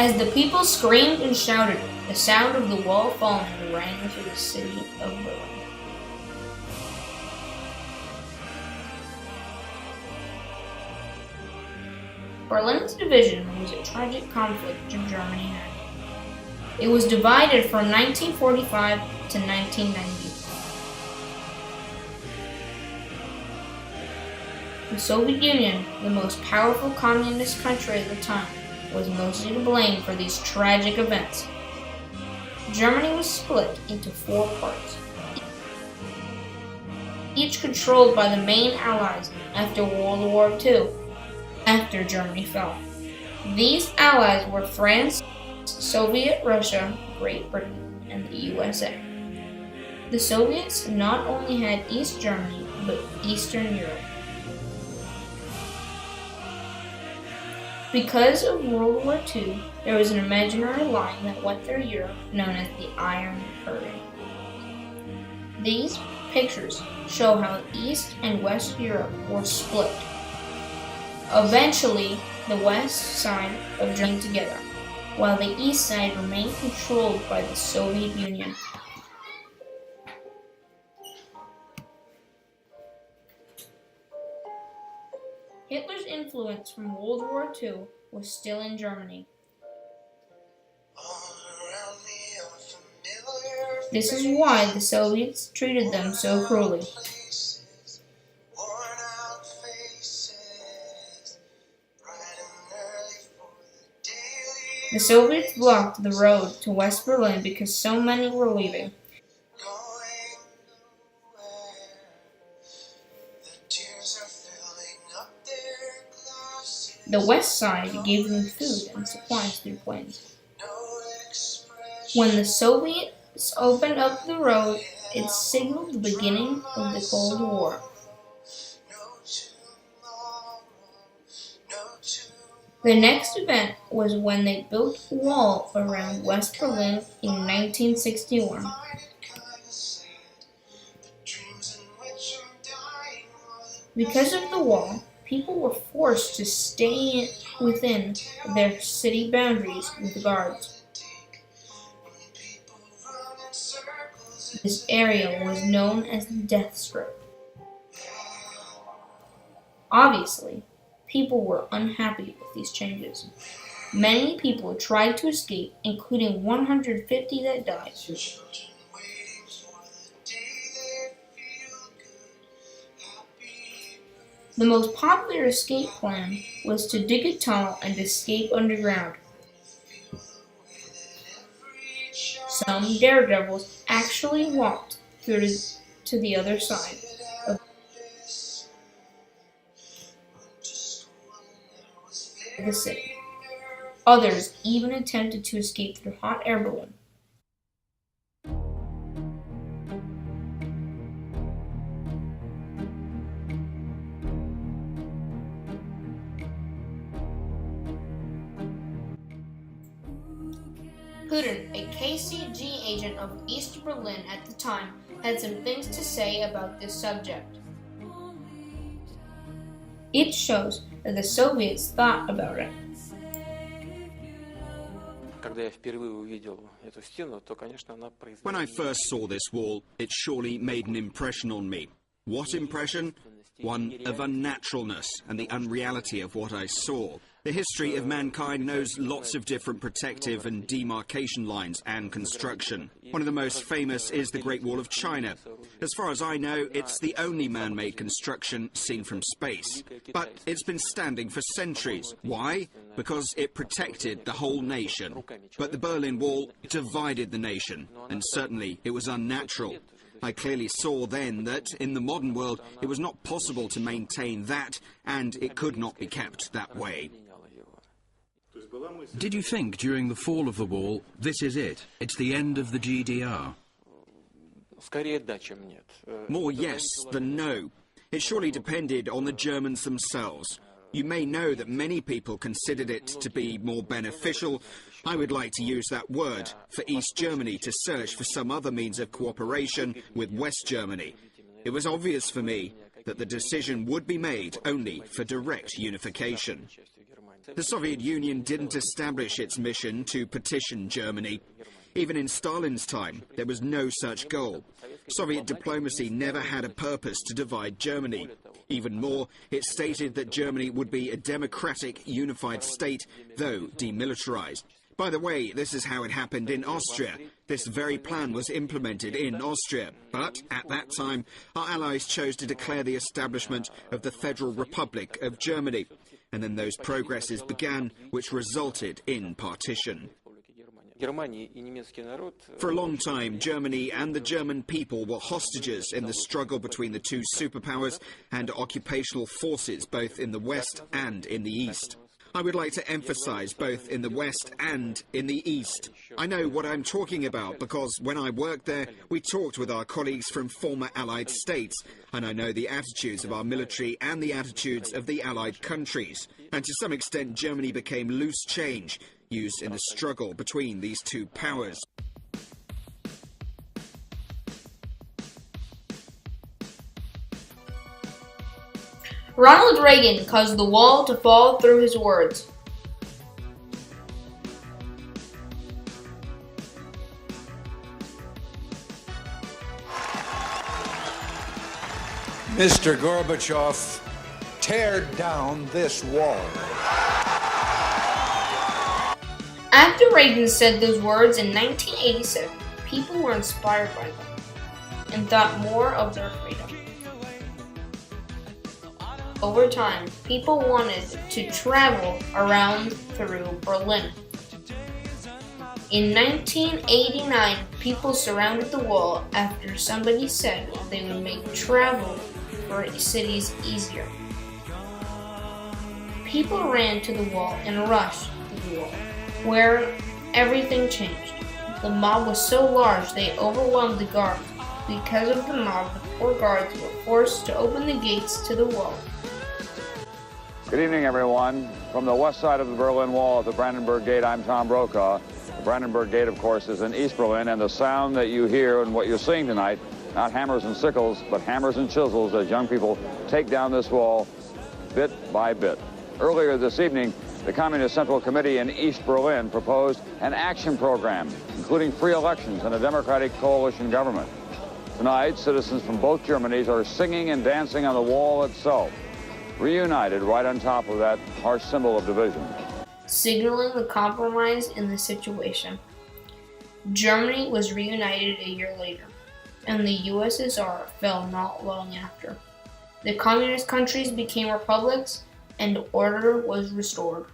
As the people screamed and shouted, the sound of the wall falling rang through the city of Berlin. Berlin's division was a tragic conflict Germany had. It was divided from 1945 to 1990. The Soviet Union, the most powerful communist country at the time, was mostly to blame for these tragic events. Germany was split into 4 parts, each controlled by the main allies after World War II, after Germany fell. These allies were France, Soviet Russia, Great Britain, and the USA. The Soviets not only had East Germany, but Eastern Europe. Because of World War II, there was an imaginary line that went through Europe known as the Iron Curtain. These pictures show how East and West Europe were split. Eventually, the west side of Germany together, while the east side remained controlled by the Soviet Union. Hitler's influence from World War II was still in Germany. This is why the Soviets treated them so cruelly. The Soviets blocked the road to West Berlin because so many were leaving. The west side gave them food and supplies through planes. When the Soviets opened up the road, it signaled the beginning of the Cold War. The next event was when they built a wall around West Berlin in 1961. Because of the wall, people were forced to stay within their city boundaries with guards. This area was known as the Death Strip. Obviously, people were unhappy with these changes. Many people tried to escape, including 150 that died. The most popular escape plan was to dig a tunnel and escape underground. Some daredevils actually walked through to the other side of the city. Others even attempted to escape through hot air balloon. Putin, a KGB agent of East Berlin at the time, had some things to say about this subject. It shows that the Soviets thought about it. When I first saw this wall, it surely made an impression on me. What impression? One of unnaturalness and the unreality of what I saw. The history of mankind knows lots of different protective and demarcation lines and construction. One of the most famous is the Great Wall of China. As far as I know, it's the only man-made construction seen from space. But it's been standing for centuries. Why? Because it protected the whole nation. But the Berlin Wall divided the nation, and certainly it was unnatural. I clearly saw then that, in the modern world, it was not possible to maintain that, and it could not be kept that way. Did you think, during the fall of the wall, this is it? It's the end of the GDR? More yes than no. It surely depended on the Germans themselves. You may know that many people considered it to be more beneficial, I would like to use that word, for East Germany to search for some other means of cooperation with West Germany. It was obvious for me that the decision would be made only for direct unification. The Soviet Union didn't establish its mission to partition Germany. Even in Stalin's time, there was no such goal. Soviet diplomacy never had a purpose to divide Germany. Even more, it stated that Germany would be a democratic, unified state, though demilitarized. By the way, this is how it happened in Austria. This very plan was implemented in Austria. But, at that time, our allies chose to declare the establishment of the Federal Republic of Germany. And then those progresses began, which resulted in partition. For a long time, Germany and the German people were hostages in the struggle between the two superpowers and occupational forces, both in the West and in the East. I would like to emphasize both in the West and in the East. I know what I'm talking about because when I worked there, we talked with our colleagues from former Allied states, and I know the attitudes of our military and the attitudes of the Allied countries. And to some extent, Germany became loose change, used in the struggle between these two powers. Ronald Reagan caused the wall to fall through his words. Mr. Gorbachev, tear down this wall. After Reagan said those words in 1987, people were inspired by them and thought more of their freedom. Over time, people wanted to travel around through Berlin. In 1989, people surrounded the wall after somebody said they would make travel for cities easier. People ran to the wall and rushed to the wall, where everything changed. The mob was so large they overwhelmed the guards. Because of the mob, the poor guards were forced to open the gates to the wall. Good evening, everyone. From the west side of the Berlin Wall at the Brandenburg Gate, I'm Tom Brokaw. The Brandenburg Gate, of course, is in East Berlin, and the sound that you hear and what you're seeing tonight, not hammers and sickles, but hammers and chisels as young people take down this wall bit by bit. Earlier this evening, the Communist Central Committee in East Berlin proposed an action program, including free elections and a democratic coalition government. Tonight, citizens from both Germanys are singing and dancing on the wall itself, reunited right on top of that harsh symbol of division, signaling the compromise in the situation. Germany was reunited a year later, and the USSR fell not long after. The communist countries became republics, and order was restored.